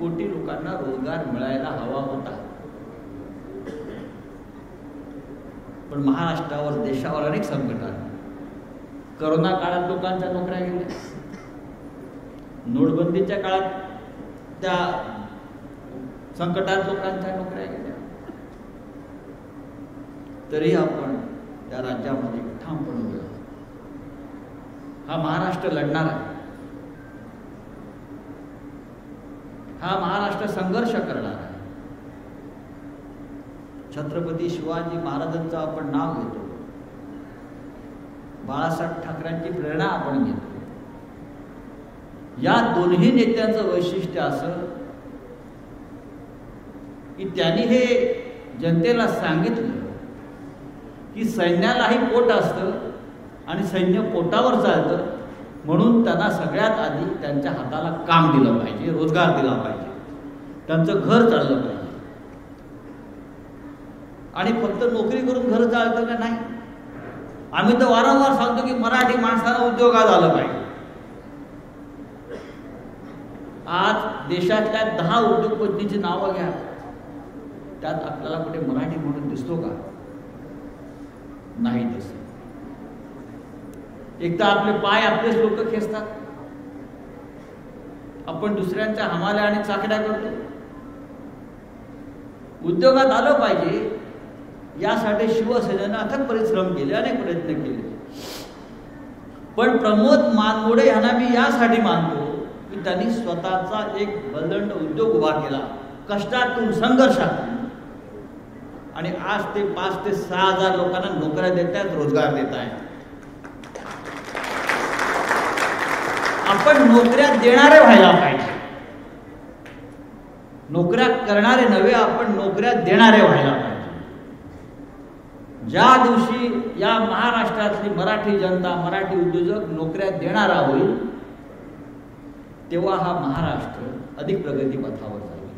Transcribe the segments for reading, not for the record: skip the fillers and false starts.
कोटी लोकांना रोजगार मिळायला हवा होता, पण महाराष्ट्रावर देशावर अनेक संकट आली. कोरोना काळात लोकांच्या नोकऱ्या गेल्या, नोटबंदीच्या काळात त्या संकटात लोकांच्या नोकऱ्या गेल्या, तरी आपण त्या राज्यामध्ये ठामपणे उभे आहोत. हा महाराष्ट्र लढणार आहे, हा महाराष्ट्र संघर्ष करणार आहे. छत्रपती शिवाजी महाराजांचं आपण नाव घेतो, बाळासाहेब ठाकरेंची प्रेरणा आपण घेतो. या दोन्ही नेत्यांचं वैशिष्ट्य असं की त्यांनी हे जनतेला सांगितलं की सैन्यालाही पोट असतं आणि सैन्य पोटावर चालतं, म्हणून त्यांना सगळ्यात आधी त्यांच्या हाताला काम दिलं पाहिजे, रोजगार दिला पाहिजे, त्यांचं घर चाललं पाहिजे. आणि फक्त नोकरी करून घर चालतं का नाही, आम्ही तर वारंवार सांगतो की मराठी माणसाला उद्योगात आलं पाहिजे. आज देशातल्या 10 उद्योगपतींची नावं घ्या, त्यात आपल्याला कुठे मराठी म्हणून दिसतो का? नाही दिसत. एकदा आपले पाय आपलेच लोक खेचतात, आपण दुसऱ्यांच्या हमाल्या आणि चाकड्या करतो. उद्योगात आलं पाहिजे यासाठी शिवसेनेनं अथक परिश्रम केले, अनेक प्रयत्न केले. पण प्रमोद मानमोडे यांना मी यासाठी मानतो की त्यांनी स्वतःचा एक बलंड उद्योग उभा केला, कष्टातून, संघर्षातून, आणि आज ते 5 ते 6 हजार लोकांना नोकऱ्या देत आहेत, रोजगार देत आहेत. आपण नोकऱ्या देणारे व्हायला पाहिजे, नोकऱ्या करणारे नव्हे, आपण नोकऱ्या देणारे व्हायला पाहिजे. ज्या दिवशी या महाराष्ट्रातली मराठी जनता, मराठी उद्योजक नोकऱ्या देणारा होईल, तेव्हा हा महाराष्ट्र अधिक प्रगतीपथावर जाईल.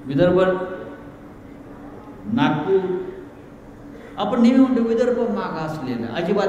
विदर्भ, नागपूर, आपण नेहमी म्हणतो विदर्भ मागासलेला, अजिबात